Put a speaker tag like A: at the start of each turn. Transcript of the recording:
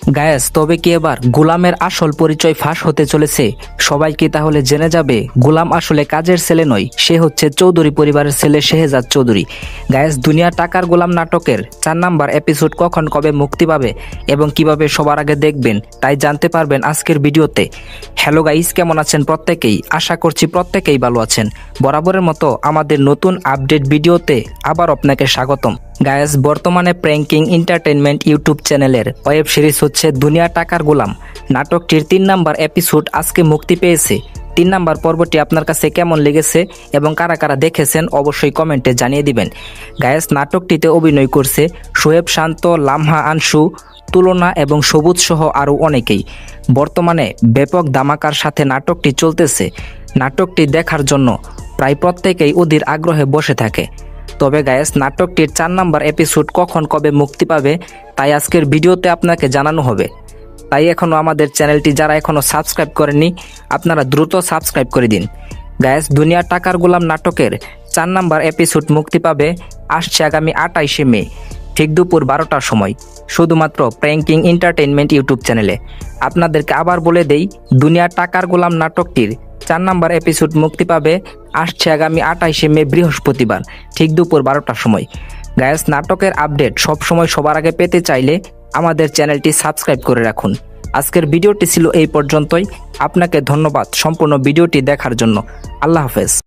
A: Guys, তবে কি এবার গোলামের আসল পরিচয় ফাঁস হতে চলেছে? সবাই কি তাহলে জেনে যাবে গোলাম আসলে কাজের ছেলে নয়, সে হচ্ছে চৌধুরী পরিবারের ছেলে শেহজাদ চৌধুরী। গায়েস, দুনিয়া টাকার গোলাম নাটকের 4 নাম্বার এপিসোড কখন কবে মুক্তি পাবে এবং কিভাবে সবার আগে দেখবেন তাই জানতে পারবেন আজকের ভিডিওতে। হ্যালো গাইস, কেমন আছেন প্রত্যেকেই? আশা করছি প্রত্যেকেই ভালো আছেন। বরাবরের মতো আমাদের নতুন আপডেট ভিডিওতে আবার আপনাকে স্বাগতম। গায়েস, বর্তমানে প্র্যাঙ্কিং এন্টারটেইনমেন্ট ইউটিউব চ্যানেলের ওয়েব সিরিজ হচ্ছে দুনিয়া টাকার গোলাম নাটকটির 3 নাম্বার এপিসোড আজকে মুক্তি পেয়েছে। 3 নাম্বার পর্বটি আপনার কাছে কেমন লেগেছে এবং কারা কারা দেখেছেন অবশ্যই কমেন্টে জানিয়ে দিবেন। গায়েস, নাটকটিতে অভিনয় করছে শোয়েব শান্ত, লামহা আনসু, তুলনা এবং সবুজ সহ আরও অনেকেই। বর্তমানে ব্যাপক ধামাকার সাথে নাটকটি চলতেছে। নাটকটি দেখার জন্য প্রায় প্রত্যেকেই অধীর আগ্রহে বসে থাকে। তবে গায়েস, নাটকটির 4 নাম্বার এপিসোড কখন কবে মুক্তি পাবে তাই আজকের ভিডিওতে আপনাকে জানানো হবে। তাই এখনও আমাদের চ্যানেলটি যারা এখনও সাবস্ক্রাইব করেননি আপনারা দ্রুত সাবস্ক্রাইব করে দিন। গায়েস, দুনিয়া টাকার গোলাম নাটকের 4 নাম্বার এপিসোড মুক্তি পাবে আসছে আগামী 28শে মে ঠিক দুপুর 12টার সময়, শুধুমাত্র প্র্যাঙ্কিং এন্টারটেইনমেন্ট ইউটিউব চ্যানেলে। আপনাদেরকে আবার বলে দেই, দুনিয়া টাকার গোলাম নাটকটির 4 নাম্বার এপিসোড মুক্তি পাবে আসছে আগামী 28শে মে বৃহস্পতিবার ঠিক দুপুর 12টার সময়। গায়েস, নাটকের আপডেট সবসময় সবার আগে পেতে চাইলে আমাদের চ্যানেলটি সাবস্ক্রাইব করে রাখুন। আজকের ভিডিওটি ছিল এই পর্যন্তই। আপনাকে ধন্যবাদ সম্পূর্ণ ভিডিওটি দেখার জন্য। আল্লাহ হাফেজ।